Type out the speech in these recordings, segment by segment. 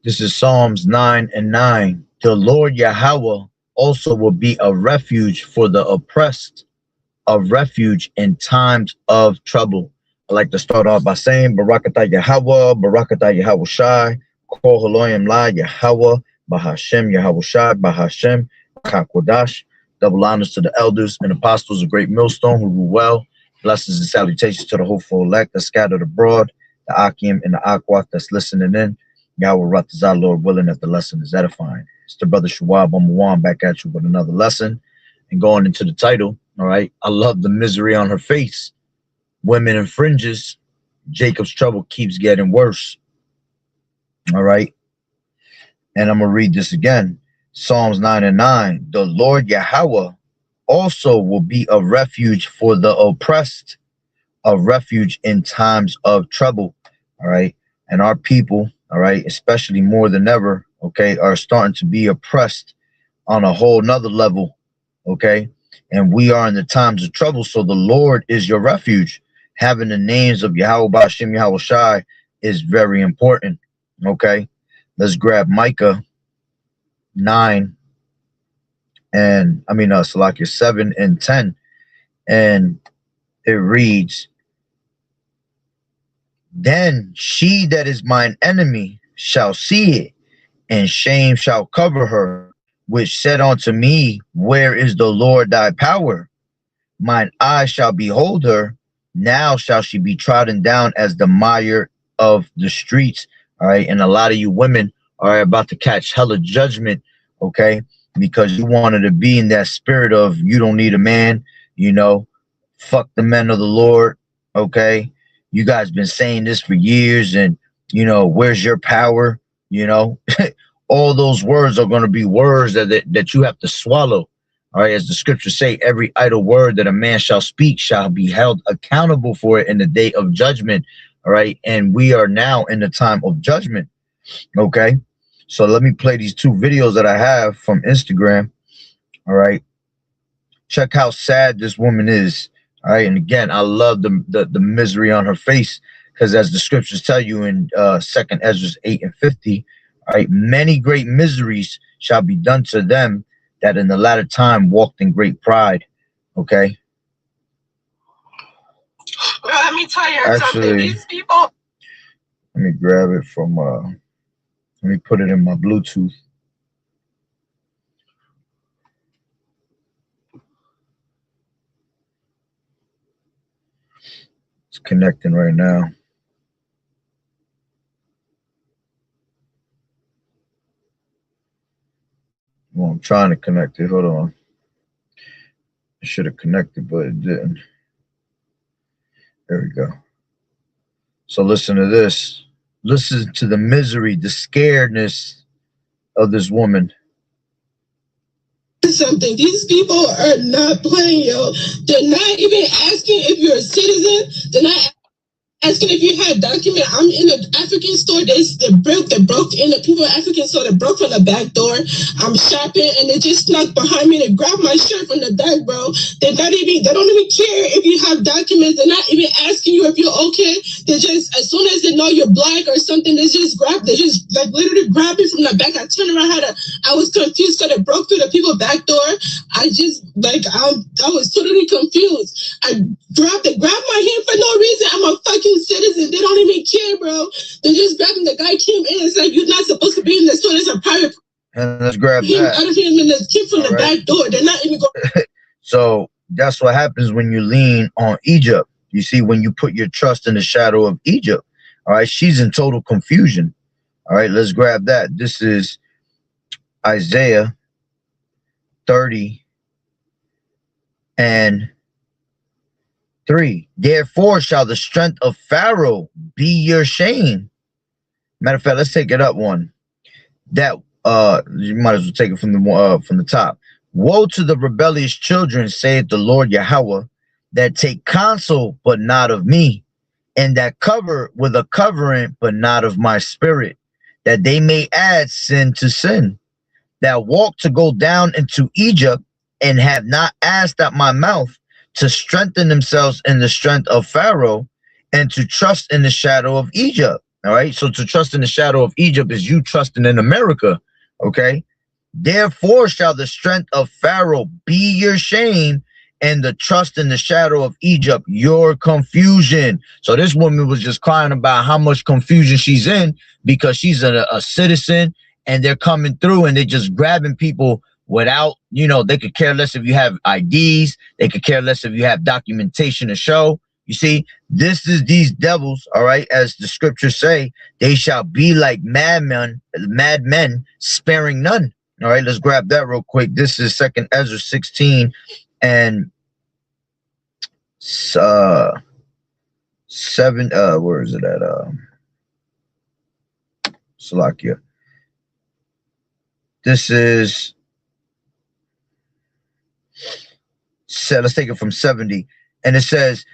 This is Psalms 9 and 9. The Lord Yahweh also will be a refuge for the oppressed, a refuge in times of trouble. I like to start off by saying Barakatah Yahweh, Barakatah Yahweh Shai, Kol Haloyim La Yahweh, Bahashem Yahweh Shai, Bahashem, Kakodash. Double honors to the elders and apostles of Great Millstone who rule well. Blessings and salutations to the hopeful elect that scattered abroad, the Akim and the Akwat that's listening in. Yahweh Ratazah, Lord willing, that the lesson is edifying. It's the brother Shawab Amawan back at you with another lesson. And going into the title, all right, I love the misery on her face. Women in fringes, Jacob's trouble keeps getting worse. All right. And I'm going to read this again. Psalms 9 and 9. The Lord Yahweh also will be a refuge for the oppressed, a refuge in times of trouble. All right. And our people, all right, especially more than ever, okay, are starting to be oppressed on a whole nother level. Okay. And we are in the times of trouble. So the Lord is your refuge. Having the names of Yahweh Bashim Yahweh Shai is very important. Okay. Let's grab Micah 9 and Salakia 7 and 10. And it reads, then she that is mine enemy shall see it, and shame shall cover her, which said unto me, where is the Lord thy power? Mine eye shall behold her, now shall she be trodden down as the mire of the streets. All right. And a lot of you women are about to catch hella judgment, okay, because you wanted to be in that spirit of you don't need a man, you know, fuck the men of the Lord, okay. You guys been saying this for years, and you know, where's your power? You know, all those words are going to be words that you have to swallow. All right, as the scriptures say, every idle word that a man shall speak shall be held accountable for it in the day of judgment. All right, and we are now in the time of judgment. Okay, so let me play these two videos that I have from Instagram. All right, check how sad this woman is. All right, and again, I love the misery on her face, because as the scriptures tell you in 2nd Ezra 8 and 50, all right, many great miseries shall be done to them that in the latter time walked in great pride. Okay. Bro, let me tell you something. These people. Let me grab it from. Let me put it in my Bluetooth. It's connecting right now. Well, I'm trying to connect it. Hold on. It should have connected, but it didn't. There we go. So listen to this. Listen to the misery, the scaredness of this woman. Something. These people are not playing, yo. They're not even asking if you're a citizen. They're not asking if you had document. I'm in an African store. They broke in the people African store. They broke from the back door. I'm shopping and they just snuck behind me to grab my shirt from the back, bro. They don't even care if you have documents. They're not even asking you if you're okay. They just, as soon as they know you're black or something, they just like literally grab me from the back. I turned around, I was confused because they broke through the people back door. I was totally confused. I grabbed my hand for no reason. I'm a fucking citizen. They don't even care, bro. They're just grabbing. The guy came in. It's like, you're not supposed to be in the store. It's a private. And let's grab that. I don't hear him in the kid from the back door. They're not even going. So that's what happens when you lean on Egypt. You see, when you put your trust in the shadow of Egypt. All right, she's in total confusion. All right, let's grab that. This is Isaiah 30 and 3. Therefore shall the strength of Pharaoh be your shame. Matter of fact, let's take it up one. That you might as well take it from the top. Woe to the rebellious children, saith the Lord Yahweh, that take counsel, but not of me, and that cover with a covering, but not of my spirit, that they may add sin to sin, that walk to go down into Egypt, and have not asked at my mouth, to strengthen themselves in the strength of Pharaoh, and to trust in the shadow of Egypt. All right. So to trust in the shadow of Egypt is you trusting in America. Okay. Therefore shall the strength of Pharaoh be your shame, and the trust in the shadow of Egypt your confusion. So this woman was just crying about how much confusion she's in because she's a citizen, and they're coming through and they're just grabbing people without, they could care less if you have IDs. They could care less if you have documentation to show. You see, this is these devils, all right, as the scriptures say, they shall be like madmen, sparing none. All right, let's grab that real quick. This is 2nd Ezra 16 and 7. Where is it at? Salakia. This is, let's take it from 70. And it says,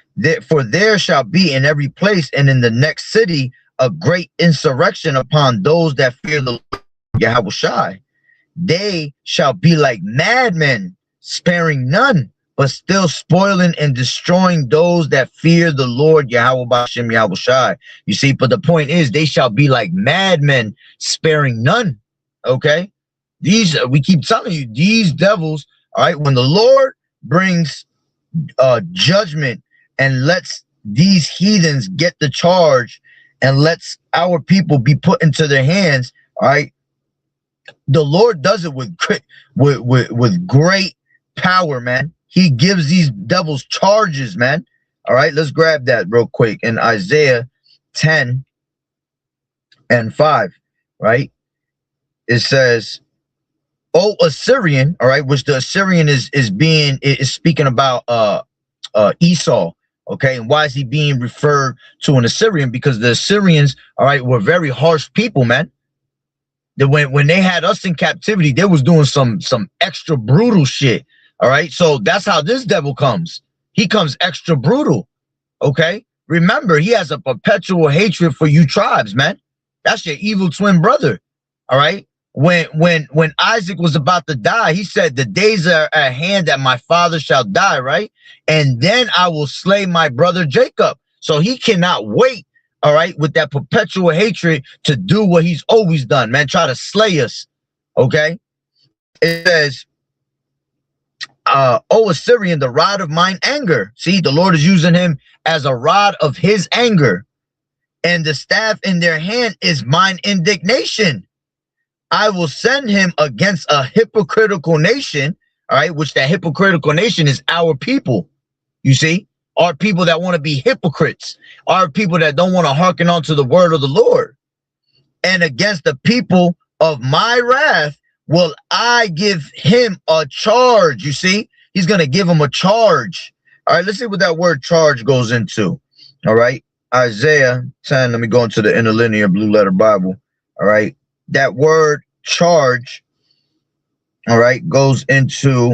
for there shall be in every place and in the next city a great insurrection upon those that fear the Lord Yahweh Shai. They shall be like madmen, sparing none, but still spoiling and destroying those that fear the Lord Yahweh Bashem Yahweh Shai. You see, but the point is, they shall be like madmen, sparing none. Okay? We keep telling you, these devils, all right, when the Lord brings judgment and lets these heathens get the charge and lets our people be put into their hands, all right, the Lord does it with great power, man. He gives these devils charges, man. All right, let's grab that real quick in Isaiah 10 and 5, right? It says, "O Assyrian," all right, which the Assyrian is speaking about Esau. Okay, and why is he being referred to an Assyrian? Because the Assyrians, all right, were very harsh people, man. That when they had us in captivity, they was doing some extra brutal shit. All right, so that's how this devil comes. He comes extra brutal. Okay, remember, he has a perpetual hatred for you tribes, man. That's your evil twin brother. All right. When Isaac was about to die, he said, "The days are at hand that my father shall die," right? "And then I will slay my brother Jacob." So he cannot wait, all right, with that perpetual hatred to do what he's always done, man, try to slay us. Okay. It says, "O Assyrian, the rod of mine anger." See, the Lord is using him as a rod of his anger. "And the staff in their hand is mine indignation. I will send him against a hypocritical nation," all right, which that hypocritical nation is our people. You see, our people that want to be hypocrites, our people that don't want to hearken on to the word of the Lord. "And against the people of my wrath will I give him a charge." You see, he's going to give him a charge. All right, let's see what that word charge goes into. All right, Isaiah 10, let me go into the interlinear blue letter Bible. All right, that word charge, all right, goes into,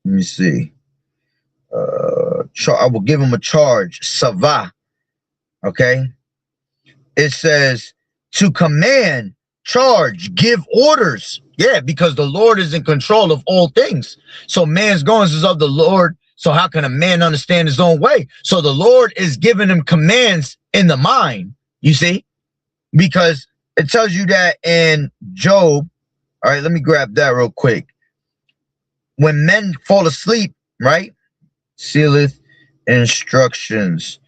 let me see, I will give him a charge, Savah. Okay, it says to command, charge, give orders. Yeah, because the Lord is in control of all things. So man's goings is of the Lord. So how can a man understand his own way? So the Lord is giving him commands in the mind, you see, because it tells you that in Job. All right, let me grab that real quick. When men fall asleep, right, sealeth instructions.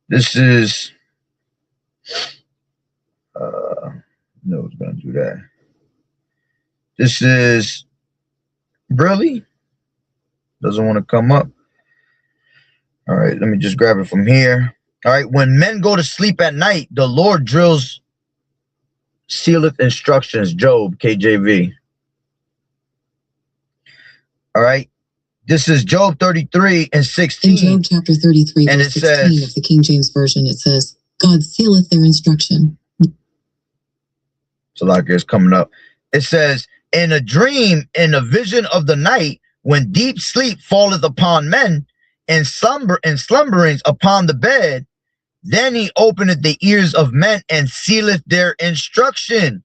This is, no, it's going to do that. This is, really? Doesn't want to come up. All right, let me just grab it from here. All right, when men go to sleep at night, the Lord drills, sealeth instructions, Job, KJV. All right, this is Job 33 and 16. In Job chapter 33, and verse 16 of the King James Version, it says, "God sealeth their instruction." So like it's coming up. It says, "In a dream, in a vision of the night, when deep sleep falleth upon men, and slumberings upon the bed, then he openeth the ears of men and sealeth their instruction,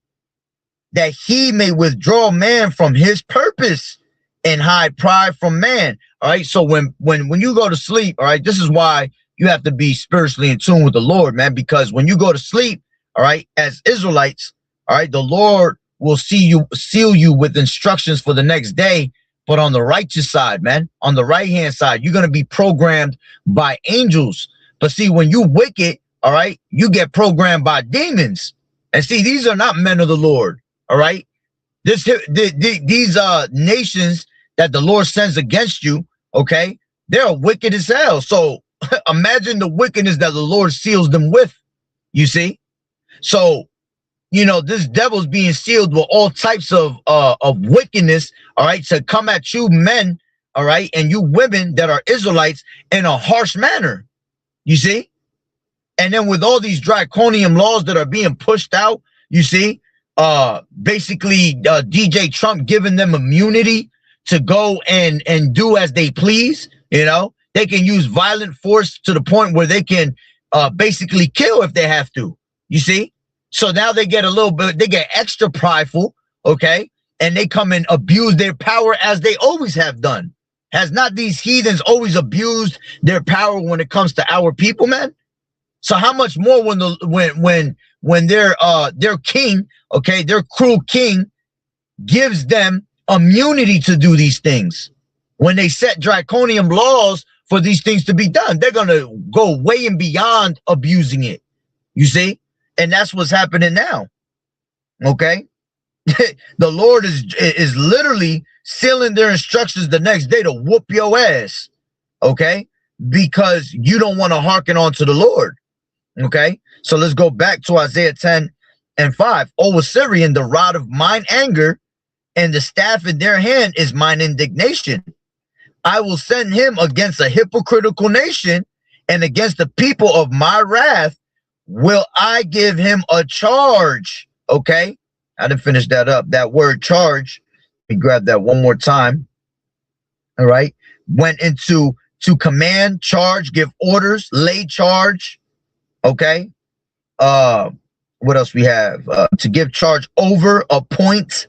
that he may withdraw man from his purpose and hide pride from man." All right. So when you go to sleep, all right, this is why, you have to be spiritually in tune with the Lord, man, because when you go to sleep, all right, as Israelites, all right, the Lord will seal you with instructions for the next day. But on the righteous side, man, on the right-hand side, you're going to be programmed by angels. But see, when you wicked, all right, you get programmed by demons. And see, these are not men of the Lord, all right? These nations that the Lord sends against you, okay, they're wicked as hell. So imagine the wickedness that the Lord seals them with, you see? So, you know, this devil's being sealed with all types of wickedness, all right, to come at you men, all right, and you women that are Israelites in a harsh manner, you see? And then with all these draconian laws that are being pushed out, you see, basically DJ Trump giving them immunity to go and do as they please, you know? They can use violent force to the point where they can basically kill if they have to, you see? So now they get a little bit, they get extra prideful, okay? And they come and abuse their power as they always have done. Has not these heathens always abused their power when it comes to our people, man? So how much more when their king, okay, their cruel king gives them immunity to do these things. When they set draconian laws for these things to be done, they're going to go way and beyond abusing it, you see? And that's what's happening now. Okay. The Lord is literally sealing their instructions the next day to whoop your ass. Okay. Because you don't want to hearken on to the Lord. Okay. So let's go back to Isaiah 10:5. O Assyrian, the rod of mine anger and the staff in their hand is mine indignation. I will send him against a hypocritical nation and against the people of my wrath. Will I give him a charge? Okay. I didn't finish that up. That word charge. Let me grab that one more time. All right. Went into to command, charge, give orders, lay charge. Okay. What else we have? To give charge over, appoint,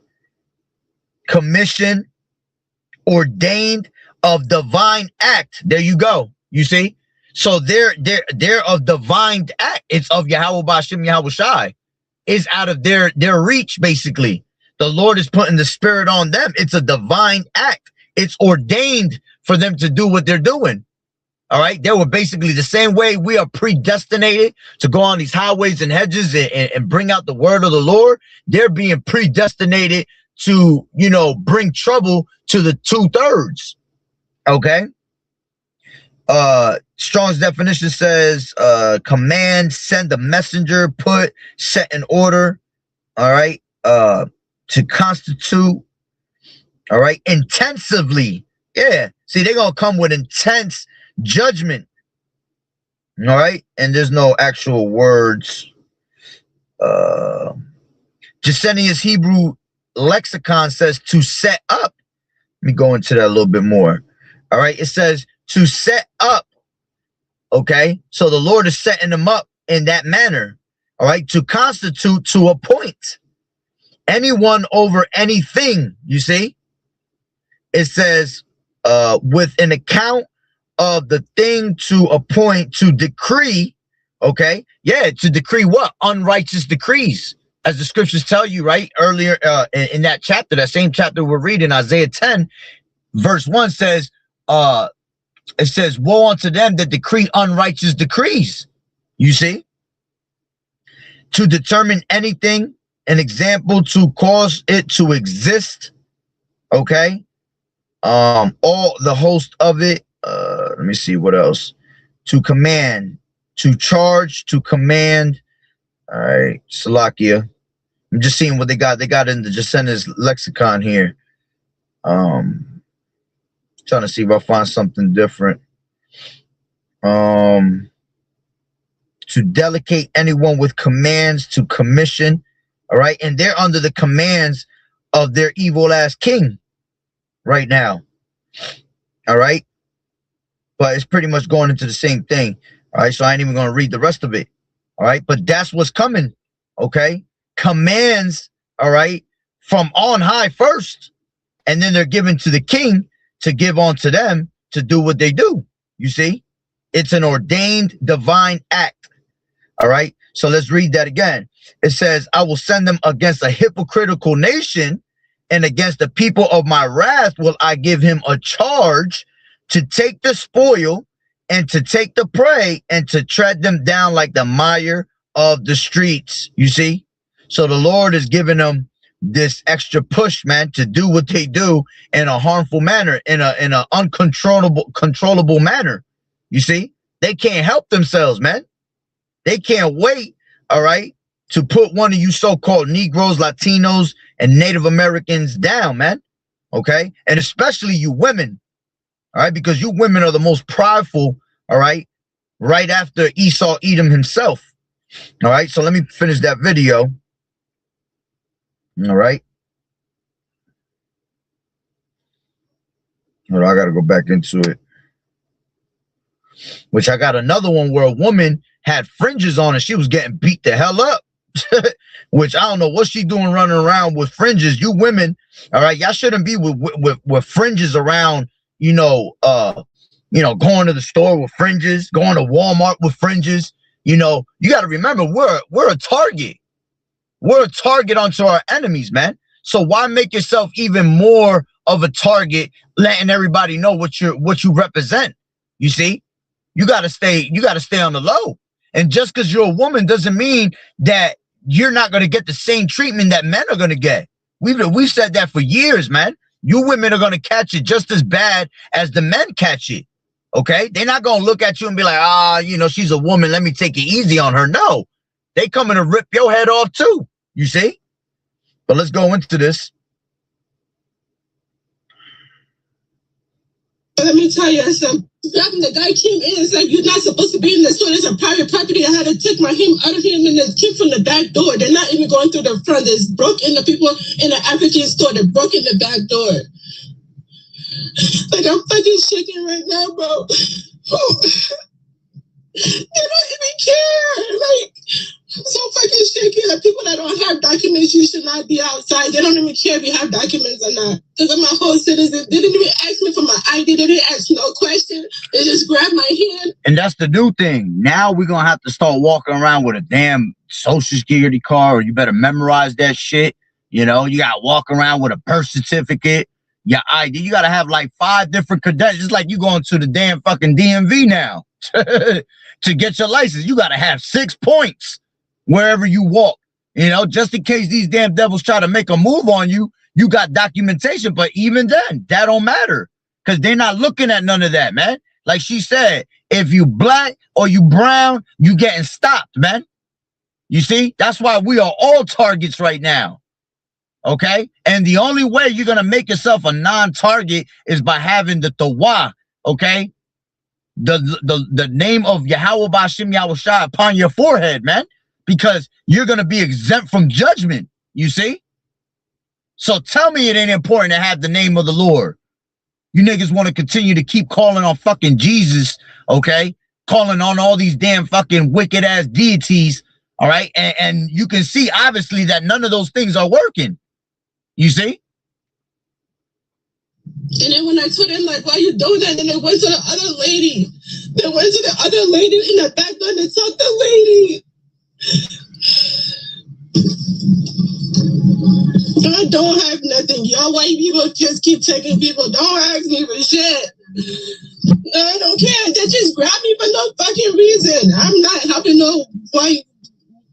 commission, ordained, of divine act. There you go. You see? So they're of divine act. It's of Yahweh Bashim Yahweh Shai. It's out of their reach, basically. The Lord is putting the spirit on them. It's a divine act. It's ordained for them to do what they're doing. All right. They were basically the same way we are predestinated to go on these highways and hedges and bring out the word of the Lord. They're being predestinated to, you know, bring trouble to the 2/3. Okay. Strong's definition says command, send a messenger, put, set in order. All right. To constitute. All right. Intensively. Yeah. See, they're gonna come with intense judgment. All right. And there's no actual words. Gesenius Hebrew lexicon says to set up. Let me go into that a little bit more. All right. It says to set up. Okay. So the Lord is setting them up in that manner. All right. To constitute, to appoint anyone over anything. You see, it says with an account of the thing to appoint, to decree. Okay. Yeah. To decree what? Unrighteous decrees, as the scriptures tell you, right? Earlier in that chapter, that same chapter we're reading, Isaiah 10, verse 1 says, it says, woe unto them that decree unrighteous decrees. You see? To determine anything, an example, to cause it to exist. Okay. All the host of it. Let me see what else. To command, to charge, to command. All right. Salakia. I'm just seeing what they got. They got in the Gesenius lexicon here. Trying to see if I find something different. To delegate anyone with commands, to commission. All right. And they're under the commands of their evil ass king right now. All right. But it's pretty much going into the same thing. All right. So I ain't even going to read the rest of it. All right. But that's what's coming. Okay. Commands. All right. From on high first. And then they're given to the king to give on to them to do what they do. You see? It's an ordained divine act. All right. So let's read that again. It says, I will send them against a hypocritical nation, and against the people of my wrath will I give him a charge to take the spoil and to take the prey and to tread them down like the mire of the streets. You see? So the Lord is giving them this extra push, man, to do what they do in a harmful manner, in a controllable manner. You see? They can't help themselves, man. They can't wait, all right, to put one of you so-called Negroes, Latinos, and Native Americans down, man. Okay? And especially you women, all right, because you women are the most prideful, all right, right after Esau Edom himself. All right, so let me finish that video. All right. All right, I got to go back into it. Which I got another one where a woman had fringes on and she was getting beat the hell up. Which I don't know what she doing running around with fringes. You women, all right, y'all shouldn't be with fringes around, going to the store with fringes, going to Walmart with fringes. You know, you got to remember we're a target. We're a target onto our enemies, man. So why make yourself even more of a target, letting everybody know what you represent? You see, you gotta stay on the low. And just because you're a woman doesn't mean that you're not gonna get the same treatment that men are gonna get. We've said that for years, man. You women are gonna catch it just as bad as the men catch it. Okay, they're not gonna look at you and be like, she's a woman, let me take it easy on her. No, they coming to rip your head off too. You see? But let's go into this. Let me tell you something. The guy came in, it's like, you're not supposed to be in the store. It's a private property. I had to take him out of him and the kid from the back door. They're not even going through the front. They broke in the people in the African store. They broke in the back door. Like, I'm fucking shaking right now, bro. They don't even care. Like, I'm so fucking shaky. Like, people that don't have documents, you should not be outside. They don't even care if you have documents or not. Because I'm a whole citizen. They didn't even ask me for my ID. They didn't ask no question. They just grabbed my hand. And that's the new thing. Now we're going to have to start walking around with a damn social security card, or you better memorize that shit. You know, you got to walk around with a birth certificate, your ID. You got to have like 5 different credentials. It's like you going to the damn fucking DMV now. To get your license, you got to have 6 points wherever you walk, just in case these damn devils try to make a move on you, you got documentation. But even then, that don't matter, because they're not looking at none of that, man. Like she said, if you black or you brown, you getting stopped, man. You see, that's why we are all targets right now. Okay. And the only way you're going to make yourself a non-target is by having the Tawah. Okay. The name of Yahweh Bashim Yahushua upon your forehead, man, because you're going to be exempt from judgment, you see? So tell me it ain't important to have the name of the Lord. You niggas want to continue to keep calling on fucking Jesus, okay? Calling on all these damn fucking wicked ass deities, all right? And you can see obviously that none of those things are working, you see? And then when I told them, like, why you doing that? Then they went to the other lady. They went to the other lady in the back door and they talked to the lady. I don't have nothing. Y'all white people just keep taking people. Don't ask me for shit. No, I don't care. They just grab me for no fucking reason. I'm not helping no white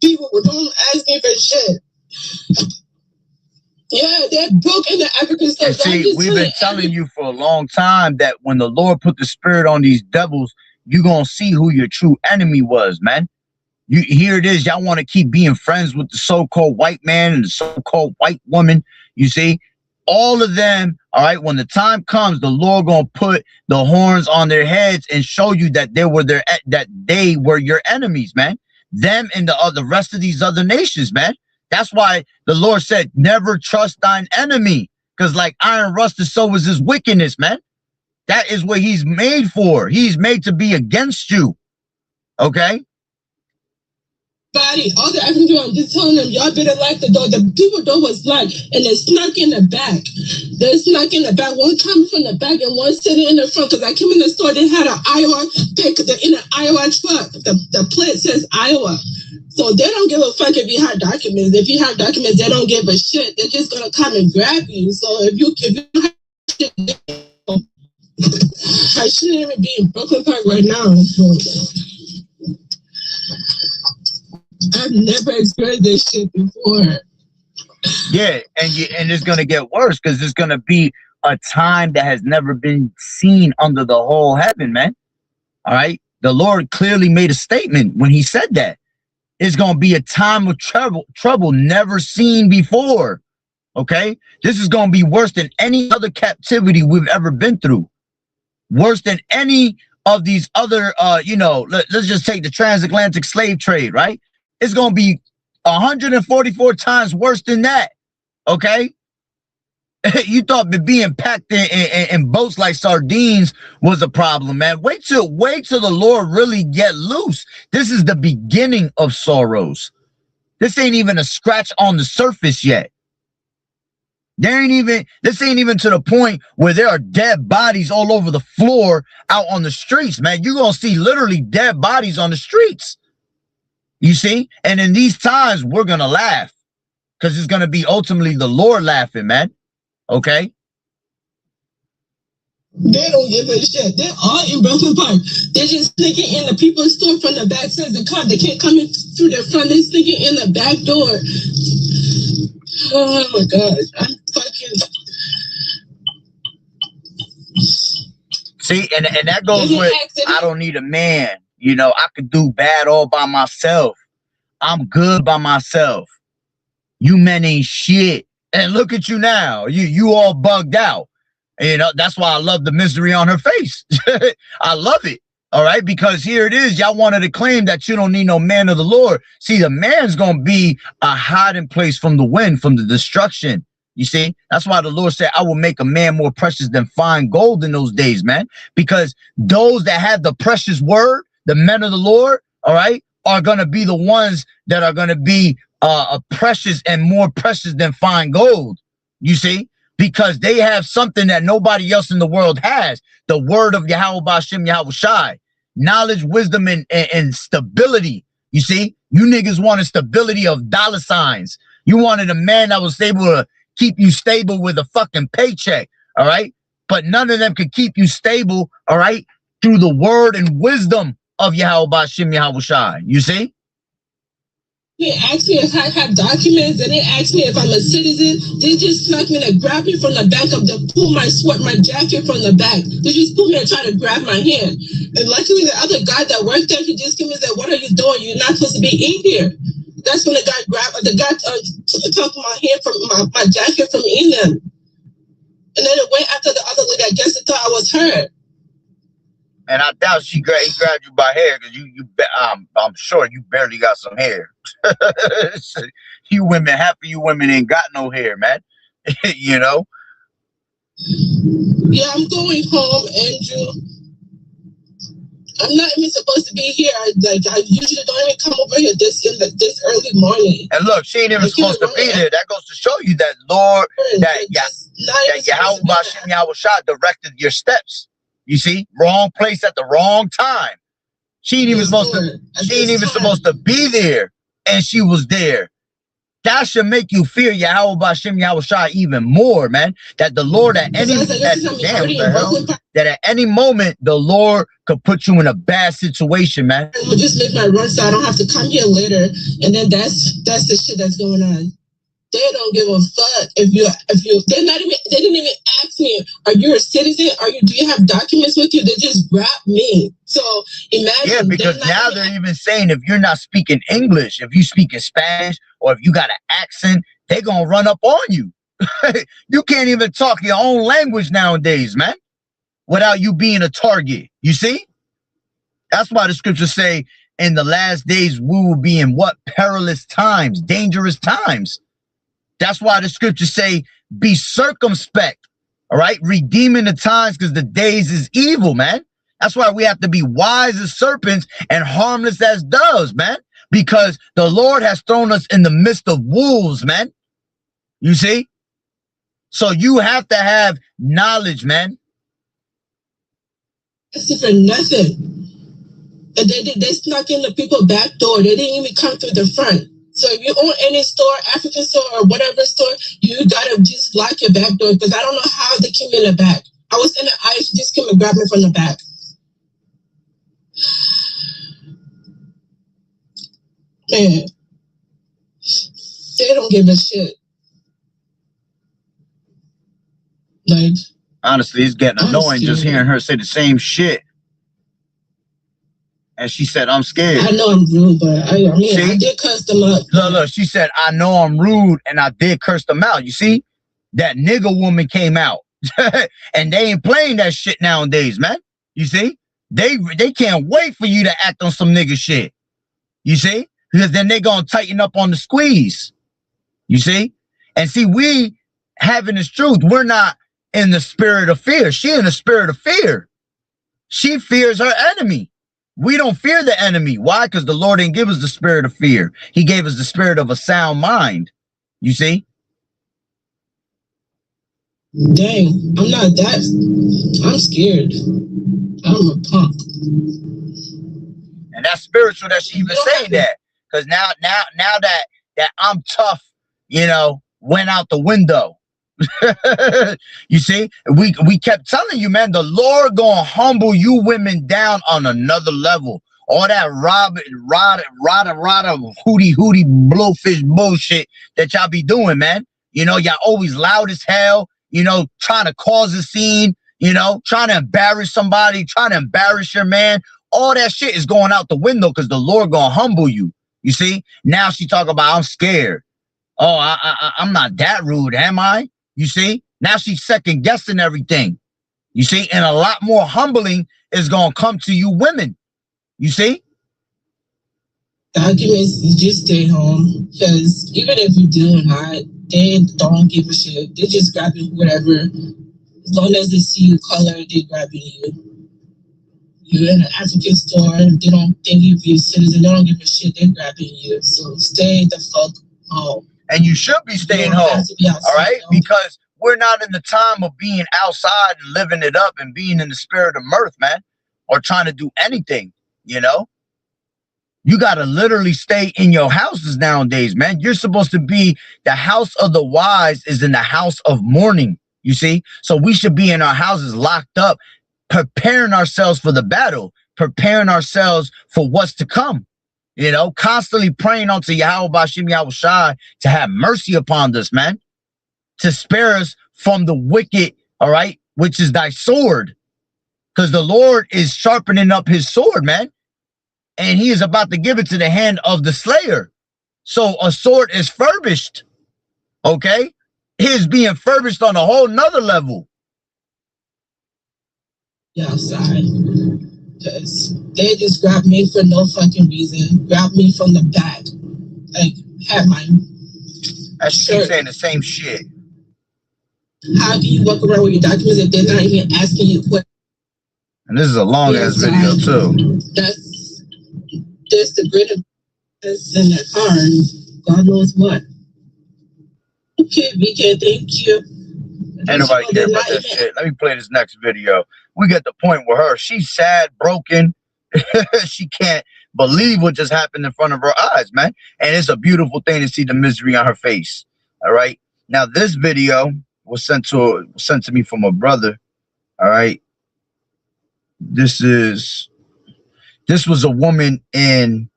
people. Don't ask me for shit. Yeah, they're broke in the African stuff. See, we've been telling you for a long time that when the Lord put the spirit on these devils, you're going to see who your true enemy was, man. Here it is. Y'all want to keep being friends with the so-called white man and the so-called white woman. You see, all of them. All right. When the time comes, the Lord going to put the horns on their heads and show you that they were your enemies, man. Them and the rest of these other nations, man. That's why the Lord said, never trust thine enemy. Because like iron rusted, so is his wickedness, man. That is what he's made for. He's made to be against you. Okay? body, all the African people, I'm just telling them, y'all better lock the door. The people door was locked, and they snuck in the back. They snuck in the back. One coming from the back and one sitting in the front. Because I came in the store, they had an Iowa pick in an Iowa truck. The plate says Iowa. So they don't give a fuck if you have documents. If you have documents, they don't give a shit. They're just gonna come and grab you. So if you have, I shouldn't even be in Brooklyn Park right now. I've never experienced this shit before. Yeah, and it's gonna get worse because it's gonna be a time that has never been seen under the whole heaven, man. All right, the Lord clearly made a statement when He said that it's gonna be a time of trouble never seen before. Okay, this is gonna be worse than any other captivity we've ever been through. Worse than any of these other, let's just take the transatlantic slave trade, right? It's going to be 144 times worse than that, okay? You thought being packed in boats like sardines was a problem, man. Wait till the Lord really get loose. This is the beginning of sorrows. This ain't even a scratch on the surface yet. This ain't even to the point where there are dead bodies all over the floor out on the streets, man. You're going to see literally dead bodies on the streets. You see? And in these times, we're going to laugh because it's going to be ultimately the Lord laughing, man. Okay? They don't give a shit. They're all in Brooklyn Park. They're just sneaking in the people's store from the back. Says the car, they can't come in through the front. They're sneaking in the back door. Oh my God. I'm fucking. See, and that goes with, I don't need a man. You know, I could do bad all by myself. I'm good by myself. You men ain't shit. And look at you now. You all bugged out. You know, that's why I love the misery on her face. I love it. All right, because here it is. Y'all wanted to claim that you don't need no man of the Lord. See, the man's going to be a hiding place from the wind, from the destruction. You see, that's why the Lord said, I will make a man more precious than fine gold in those days, man. Because those that have the precious word, the men of the Lord, all right, are going to be the ones that are going to be precious and more precious than fine gold. You see, because they have something that nobody else in the world has. The word of Yahweh B'Shem Yahweh Shai. Knowledge, wisdom, and stability. You see, you niggas wanted stability of dollar signs. You wanted a man that was able to keep you stable with a fucking paycheck. All right. But none of them could keep you stable. All right. Through the word and wisdom of Yahweh B'Shem Yahweh Shai. You see? They asked me if I have documents, and they asked me if I'm a citizen. They just snuck me to grab me from the back of pull my jacket from the back. They just pulled me and tried to grab my hand. And luckily, the other guy that worked there, he just came and said, "What are you doing? You're not supposed to be in here." That's when the guy took my hand from my jacket from in them. And then it went after the other lady. I guess they thought I was her. And I doubt he grabbed you by hair because I'm sure you barely got some hair. You women, half of you women ain't got no hair, man. You know? Yeah, I'm going home, Andrew. I'm not even supposed to be here. I usually don't even come over here this early morning. And look, she ain't even supposed to be there. That goes to show you that Lord, that Yahweh B'Shem Yahweh Shai directed your steps. You see, wrong place at the wrong time. She ain't even supposed to be there, and she was there. That should make you fear Yahweh B'Shem Yahweh Shai even more, man. That the Lord at any moment the Lord could put you in a bad situation, man. We'll just make my run so I don't have to come here later, and then that's the shit that's going on. They don't give a fuck if you they didn't even ask me, are you a citizen? Do you have documents with you? They just grabbed me. So imagine. Yeah, because now they're even saying if you're not speaking English, if you speak in Spanish, or if you got an accent, they're gonna run up on you. You can't even talk your own language nowadays, man, without you being a target. You see? That's why the scriptures say in the last days we will be in what? Perilous times, dangerous times. That's why the scriptures say, be circumspect, all right? Redeeming the times because the days is evil, man. That's why we have to be wise as serpents and harmless as doves, man. because the Lord has thrown us in the midst of wolves, man. You see? So you have to have knowledge, man. That's for nothing. And they snuck in the people back door. They didn't even come through the front. So if you own any store, African store or whatever store, you gotta just lock your back door, because I don't know how they came in the back. I was in the aisle, she just came and grabbed me from the back. Man, they don't give a shit. Like, honestly, it's getting annoying just hearing her say the same shit. And she said, I'm scared. I know I'm rude, but I mean, I did curse them up. Look, she said, I know I'm rude, and I did curse them out. You see? That nigga woman came out. And they ain't playing that shit nowadays, man. You see? They can't wait for you to act on some nigga shit. You see? Because then they gonna tighten up on the squeeze. You see? And see, we having this truth, we're not in the spirit of fear. She in the spirit of fear. She fears her enemy. We don't fear the enemy. Why? Because the Lord didn't give us the spirit of fear. He gave us the spirit of a sound mind. You see? Dang, I'm not that. I'm scared. I'm a punk. And that's spiritual that she even saying that. Because now that I'm tough, you know, went out the window. You see, we kept telling you, man, the Lord gonna humble you women down on another level. All that rada hootie blowfish bullshit that y'all be doing, man. You know, y'all always loud as hell, you know, trying to cause a scene, you know, trying to embarrass somebody, trying to embarrass your man. All that shit is going out the window because the Lord gonna humble you. You see, now she talk about I'm scared. Oh, I'm not that rude, am I? You see, now she's second guessing everything. You see, and a lot more humbling is going to come to you women. You see? The argument is just stay home, because even if you do or not, they don't give a shit. They just grabbing whatever. As long as they see you color, they grabbing you. You're in an African store, they don't think you're a citizen, they don't give a shit, they're grabbing you. So stay the fuck home. And you should be staying home, all right? Because we're not in the time of being outside and living it up and being in the spirit of mirth, man, or trying to do anything, you know? You got to literally stay in your houses nowadays, man. You're supposed to be, the house of the wise is in the house of mourning, you see? So we should be in our houses locked up, preparing ourselves for the battle, preparing ourselves for what's to come. You know, constantly praying unto Yahweh Bashim Yahweh Shai to have mercy upon us, man. To spare us from the wicked, all right, which is thy sword. Because the Lord is sharpening up his sword, man. And he is about to give it to the hand of the slayer. So a sword is furbished, okay? It is being furbished on a whole nother level. Yeah, outside. Because they just grabbed me for no fucking reason. Grabbed me from the back. Like, had my I should keep saying the same shit. How do you walk around with your documents if they're not even asking you questions? And this is a long ass video too. That's the greater in the car. God knows what. Okay, VK, thank you. Ain't nobody care about that shit. Let me play this next video. We get the point with her. She's sad, broken. She can't believe what just happened in front of her eyes, man. And it's a beautiful thing to see the misery on her face. All right. Now this video was sent to me from a brother. All right. This was a woman in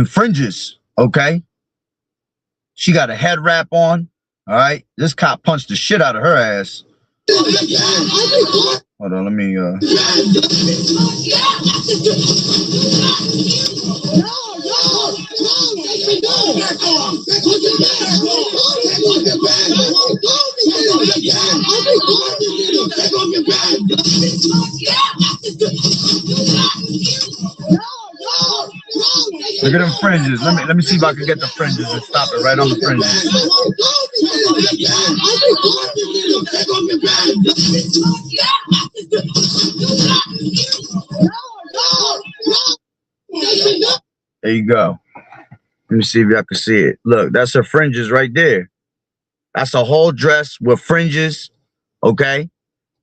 Fringes. Okay. She got a head wrap on. All right. This cop punched the shit out of her ass. Hold on, let me look at them fringes. Let me see if I can get the fringes and stop it right on the fringes. There you go. Let me see if y'all can see it. Look, that's her fringes right there. That's a whole dress with fringes, okay?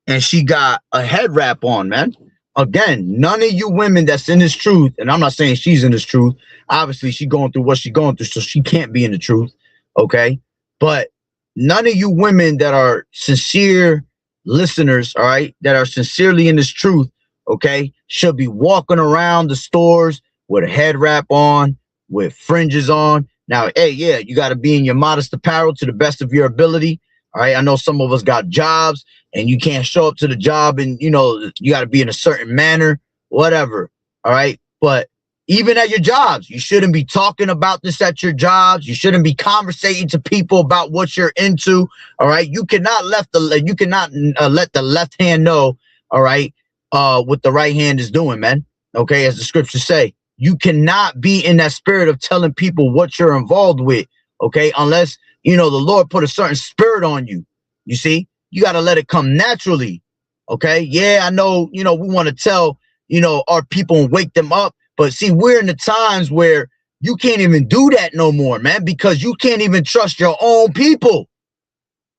And she got a head wrap on, man. Again, none of you women that's in this truth, and I'm not saying she's in this truth. Obviously, she's going through what she's going through, so she can't be in the truth, okay? But none of you women that are sincere listeners, all right, that are sincerely in this truth, okay, should be walking around the stores with a head wrap on, with fringes on. Now, hey, yeah, you got to be in your modest apparel to the best of your ability. All right. I know some of us got jobs and you can't show up to the job and, you know, you got to be in a certain manner, whatever. All right. But even at your jobs, you shouldn't be talking about this at your jobs. You shouldn't be conversating to people about what you're into. All right. You cannot let the left hand know. All right. What the right hand is doing, man. Okay. As the scriptures say. You cannot be in that spirit of telling people what you're involved with, okay? Unless, you know, the Lord put a certain spirit on you. You see, you got to let it come naturally, okay? Yeah, I know, you know, we want to tell, you know, our people and wake them up. But see, we're in the times where you can't even do that no more, man, because you can't even trust your own people.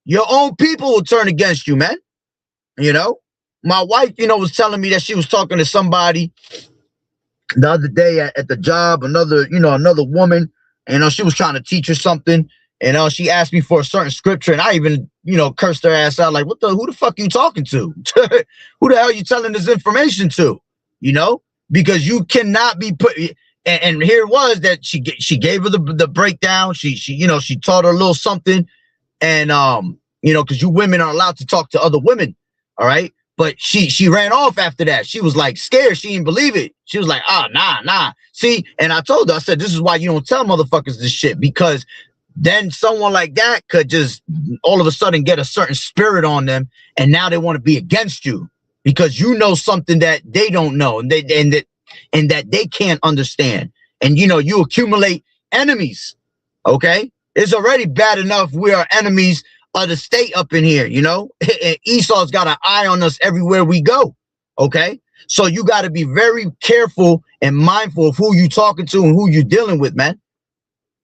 Your own people will turn against you, man. You know, my wife, you know, was telling me that she was talking to somebody the other day at the job, another woman, she was trying to teach her something, and she asked me for a certain scripture, and I even, cursed her ass out, like, who the fuck you talking to? Who the hell are you telling this information to? Because you cannot be put, and here it was that she gave her the breakdown. She taught her a little something, and because you women are allowed to talk to other women, all right? But she ran off after that. She was like scared. She didn't believe it. She was like, nah. See, and I told her, I said, this is why you don't tell motherfuckers this shit, because then someone like that could just all of a sudden get a certain spirit on them, and now they want to be against you because you know something that they don't know, and that they can't understand. And you accumulate enemies. Okay, it's already bad enough we are enemies of the state up in here, and Esau's got an eye on us everywhere we go. Okay, so you got to be very careful and mindful of who you talking to and who you dealing with, man.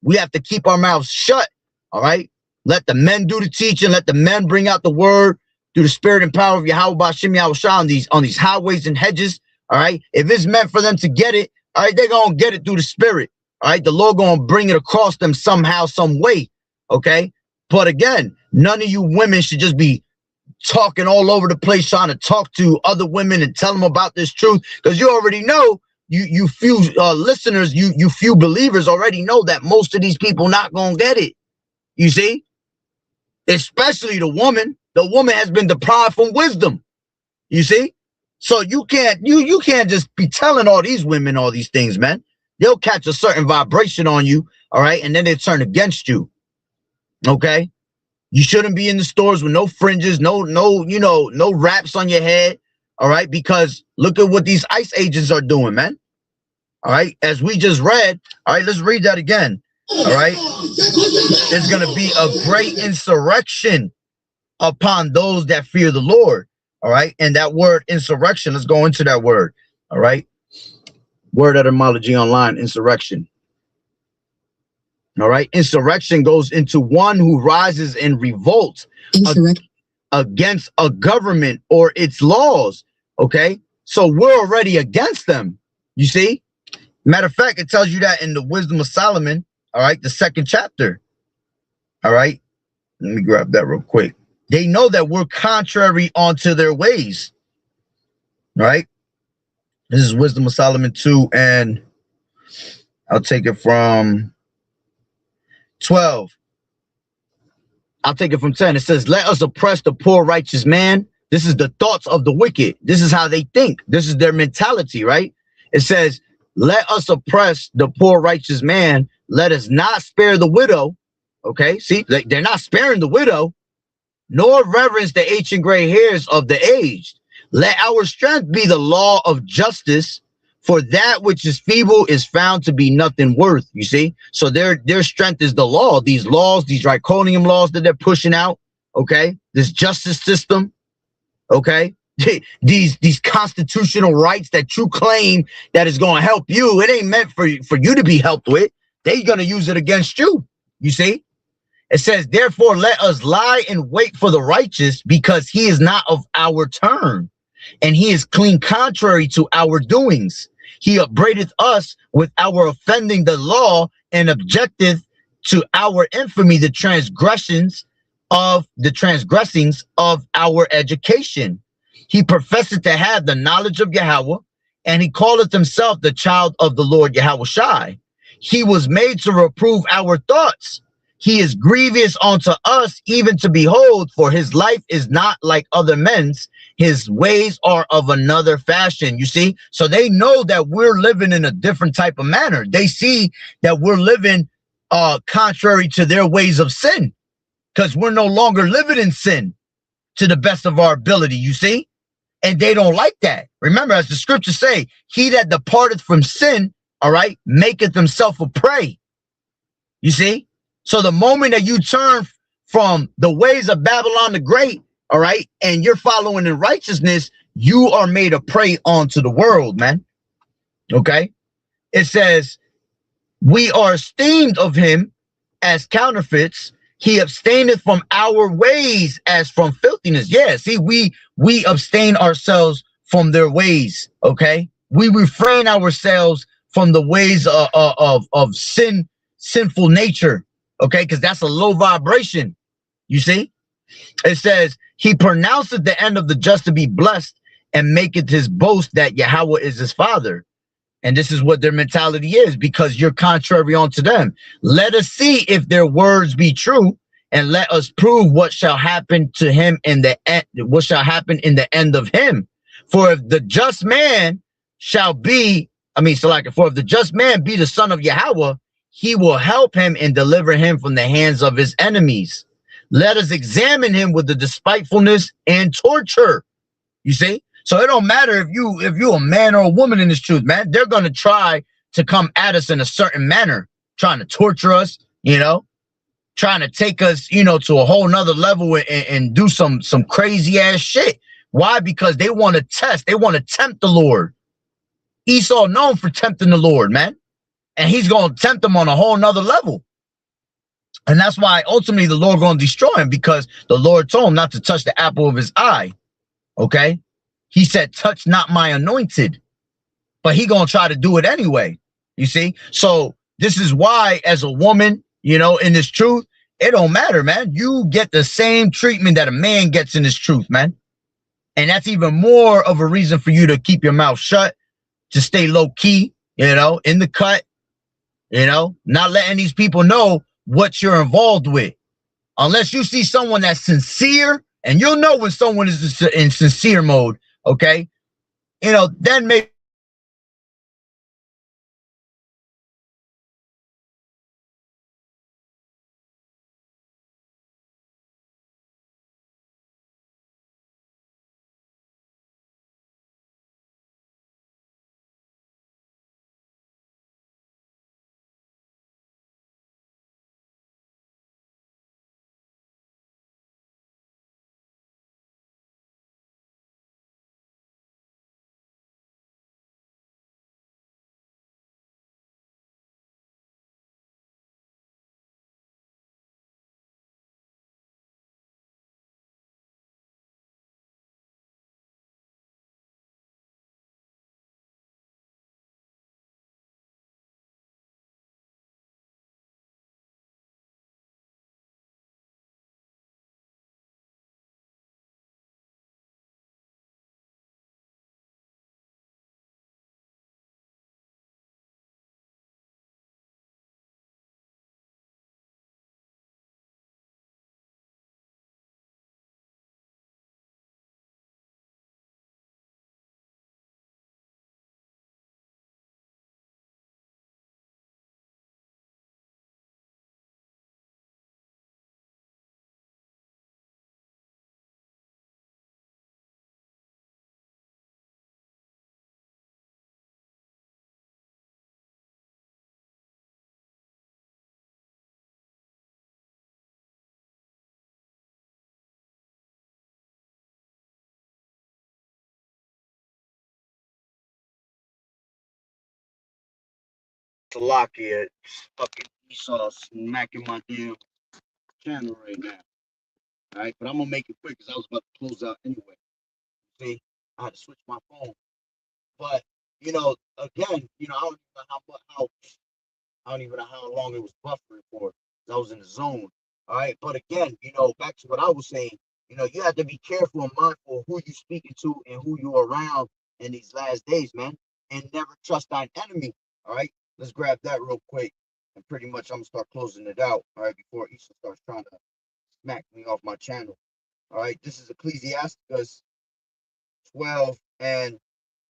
We have to keep our mouths shut. All right, let the men do the teaching, let the men bring out the word through the spirit and power of Yahweh Bashim Yahushua on these highways and hedges. All right, if it's meant for them to get it, all right, they're gonna get it through the spirit. All right, the Lord gonna bring it across them somehow, some way. Okay, but again, none of you women should just be talking all over the place, trying to talk to other women and tell them about this truth, because you already know, you few listeners, you few believers already know that most of these people not gonna get it. You see, especially the woman. The woman has been deprived from wisdom. You see, so you can't just be telling all these women all these things, man. They'll catch a certain vibration on you, all right, and then they turn against you. Okay, you shouldn't be in the stores with no fringes, no wraps on your head, all right, because look at what these ICE agents are doing, man. All right, as we just read, all right, let's read that again. All right, there's gonna be a great insurrection upon those that fear the Lord. All right, and that word insurrection, let's go into that word. All right, word etymology online, insurrection. All right, insurrection goes into one who rises in revolt against a government or its laws. Okay, so we're already against them. You see, matter of fact, it tells you that in the Wisdom of Solomon. All right, the 2nd chapter. All right, let me grab that real quick. They know that we're contrary unto their ways. Right, this is Wisdom of Solomon 2, and I'll take it from 12. I'll take it from 10. It says, let us oppress the poor righteous man. This is the thoughts of the wicked. This is how they think. This is their mentality, right? It says, let us oppress the poor righteous man. Let us not spare the widow. Okay, see, they're not sparing the widow, nor reverence the ancient gray hairs of the aged. Let our strength be the law of justice, for that which is feeble is found to be nothing worth. You see, so their strength is the law. These laws, these draconian laws that they're pushing out. Okay, this justice system. Okay, these constitutional rights that you claim that is going to help you. It ain't meant for you to be helped with. They're going to use it against you. You see? It says, therefore, let us lie in wait for the righteous, because he is not of our turn, and he is clean contrary to our doings. He upbraideth us with our offending the law, and objecteth to our infamy the transgressings of our education. He professeth to have the knowledge of Yahweh, and he calleth himself the child of the Lord Yahweh Shai. He was made to reprove our thoughts. He is grievous unto us, even to behold, for his life is not like other men's. His ways are of another fashion. You see? So they know that we're living in a different type of manner. They see that we're living contrary to their ways of sin, because we're no longer living in sin to the best of our ability, you see? And they don't like that. Remember, as the scriptures say, he that departeth from sin, all right, maketh himself a prey. You see? So the moment that you turn from the ways of Babylon the Great, all right, and you're following in righteousness, you are made a prey onto the world, man. Okay? It says, we are esteemed of him as counterfeits. He abstaineth from our ways as from filthiness. Yeah, see, we abstain ourselves from their ways, okay? We refrain ourselves from the ways of sinful nature, okay? Because that's a low vibration, you see? It says, he pronounceth the end of the just to be blessed, and maketh his boast that Yahweh is his father. And this is what their mentality is, because you're contrary unto them. Let us see if their words be true, and let us prove what shall happen to him in the end, what shall happen in the end of him. For if the just man shall be, for if the just man be the son of Yahweh, he will help him and deliver him from the hands of his enemies. Let us examine him with the despitefulness and torture. You see? So it don't matter if you a man or a woman in this truth, man. They're gonna try to come at us in a certain manner, trying to torture us, trying to take us, to a whole nother level and do some crazy ass shit. Why? Because they want to test, they want to tempt the Lord. Esau known for tempting the Lord, man, and he's gonna tempt them on a whole nother level. And that's why ultimately the Lord gonna destroy him, because the Lord told him not to touch the apple of his eye. Okay. He said, touch not my anointed, but he gonna try to do it anyway. You see? So this is why, as a woman, in this truth, it don't matter, man. You get the same treatment that a man gets in this truth, man. And that's even more of a reason for you to keep your mouth shut, to stay low key, in the cut, not letting these people know what you're involved with. Unless you see someone that's sincere, and you'll know when someone is in sincere mode, okay? Then maybe Salakia, fucking Esau smacking my damn channel right now. All right, but I'm gonna make it quick because I was about to close out anyway. See, I had to switch my phone, but again, I don't even know how long it was buffering for. I was in the zone. All right, but again, back to what I was saying. You have to be careful and mindful of who you're speaking to and who you're around in these last days, man. And never trust thine enemy. All right, let's grab that real quick, and pretty much I'm gonna start closing it out. All right, before Issa starts trying to smack me off my channel. All right, this is Ecclesiasticus 12 and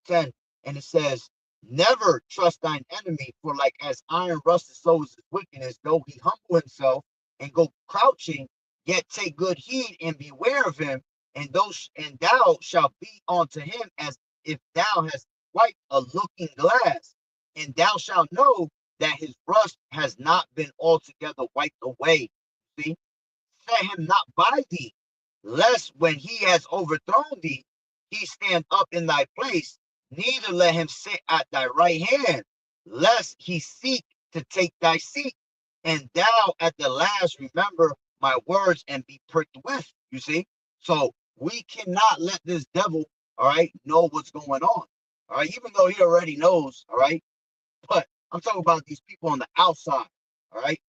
10, and it says, never trust thine enemy, for like as iron rusted, so is his wickedness. Though he humble himself and go crouching, yet take good heed and beware of him, and thou shalt be unto him as if thou hast wiped a looking glass, and thou shalt know that his rust has not been altogether wiped away. See, set him not by thee, lest when he has overthrown thee, he stand up in thy place, neither let him sit at thy right hand, lest he seek to take thy seat, and thou at the last remember my words and be pricked with. You see? So we cannot let this devil, all right, know what's going on. All right, even though he already knows, all right. But I'm talking about these people on the outside, all right.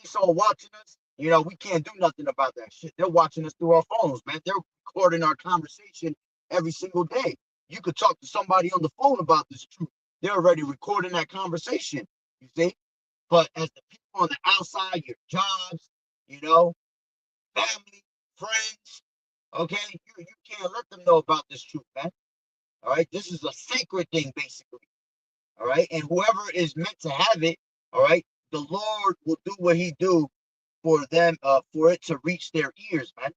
Esau watching us, we can't do nothing about that shit. They're watching us through our phones, man. They're recording our conversation every single day. You could talk to somebody on the phone about this truth. They're already recording that conversation, you see? But as the people on the outside, your jobs, family, friends, okay, you can't let them know about this truth, man. All right, this is a sacred thing, basically. All right, and whoever is meant to have it, all right, the Lord will do what he do for them, for it to reach their ears, man.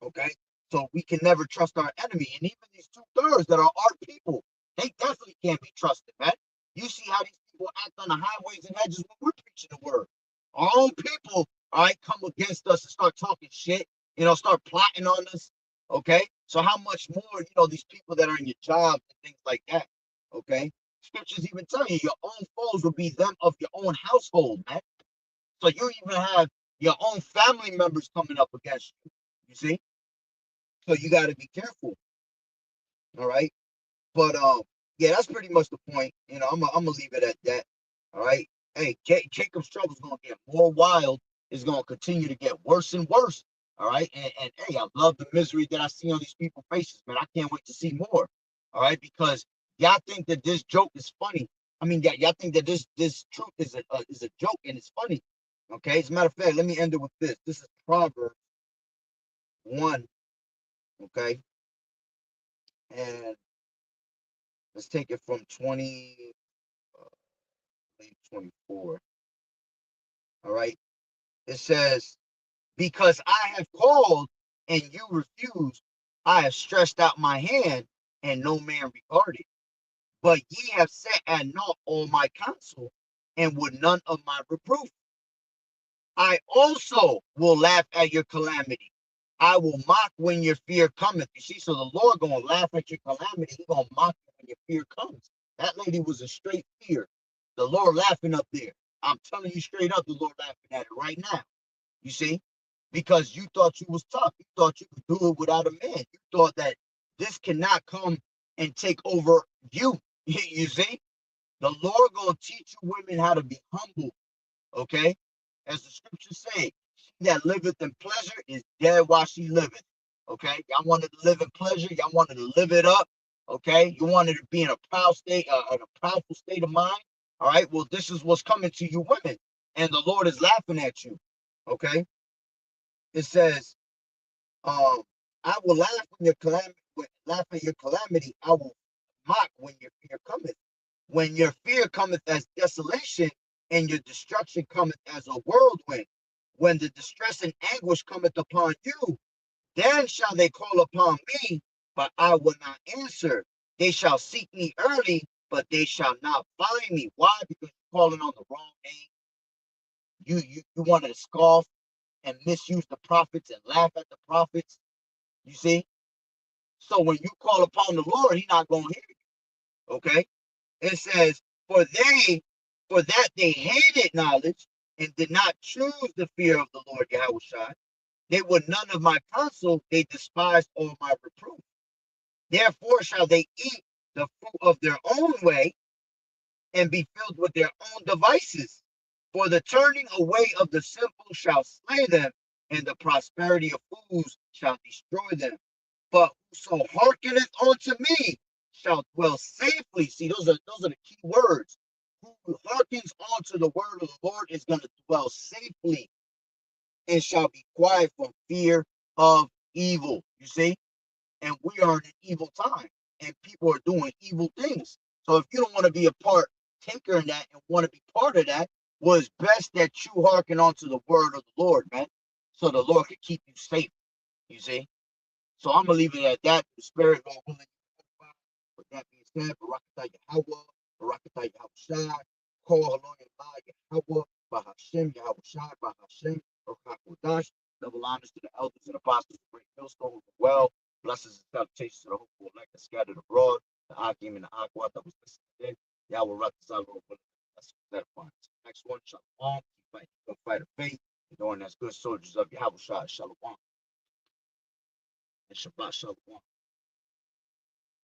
Okay, so we can never trust our enemy, and even these 2/3 that are our people, they definitely can't be trusted, man. You see how these people act on the highways and hedges when we're preaching the word. Our own people, all right, come against us and start talking shit, start plotting on us. Okay, so how much more, these people that are in your job and things like that. Okay, scriptures even tell you your own foes will be them of your own household, man. So you even have your own family members coming up against you. You see? So you got to be careful. All right. But yeah, that's pretty much the point. I'm gonna leave it at that. All right. Hey, Jacob's trouble is gonna get more wild. It's gonna continue to get worse and worse. All right. And hey, I love the misery that I see on these people's faces, man. I can't wait to see more. All right, because y'all think that this joke is funny. I mean, y'all think that this truth is a joke and it's funny. Okay. As a matter of fact, let me end it with this. This is Proverbs 1. Okay. And let's take it from 24. All right. It says, because I have called and you refused, I have stretched out my hand and no man regarded. But ye have set at naught all my counsel and would none of my reproof. I also will laugh at your calamity. I will mock when your fear cometh. You see, so the Lord gonna laugh at your calamity. He gonna mock you when your fear comes. That lady was a straight fear. The Lord laughing up there. I'm telling you straight up, the Lord laughing at it right now. You see, because you thought you was tough. You thought you could do it without a man. You thought that this cannot come and take over you. You see, the Lord gonna teach you women how to be humble. Okay, as the scriptures say, she that liveth in pleasure is dead while she liveth. Okay, y'all wanted to live in pleasure, y'all wanted to live it up. Okay, you wanted to be in a proud state, in a proudful state of mind. All right, well, this is what's coming to you women, and the Lord is laughing at you. Okay, it says, I will laugh when your calamity, laugh at your calamity. I will mock when your fear cometh. When your fear cometh as desolation, and your destruction cometh as a whirlwind. When the distress and anguish cometh upon you, then shall they call upon me, but I will not answer. They shall seek me early, but they shall not find me. Why? Because you're calling on the wrong name. You want to scoff and misuse the prophets and laugh at the prophets. You see? So when you call upon the Lord, he's not going to hear you. Okay? It says, For that they hated knowledge and did not choose the fear of the Lord Yahushua. They were none of my counsel, they despised all my reproof. Therefore shall they eat the fruit of their own way and be filled with their own devices. For the turning away of the simple shall slay them, and the prosperity of fools shall destroy them. But whoso hearkeneth unto me shall dwell safely. See, those are the key words. Who hearkens unto the word of the Lord is going to dwell safely and shall be quiet from fear of evil. You see? And we are in an evil time, and people are doing evil things. So if you don't want to be a part tinker in that and want to be part of that, well, it's best that you hearken onto the word of the Lord, man, so the Lord can keep you safe. You see? So I'm gonna leave it at that. The spirit, Lord willing. With that being said, Barakatah Yahweh, Barakatah Yahushai, Call Halon Yahweh, Bahashem Yahushai, Bahashem, Rakakodash. Double honors to the elders and apostles of Great Millstone as well. Blessings and salutations to the hopeful elect that scattered abroad, the Akim and the Aqua that was listening in. Yahweh Rakatah, Lord willing. That's that fine. Next one, Shalom. Keep fighting, fight of faith. You're doing as good soldiers of Yahushai. Shalom. And Shabbat Shalom.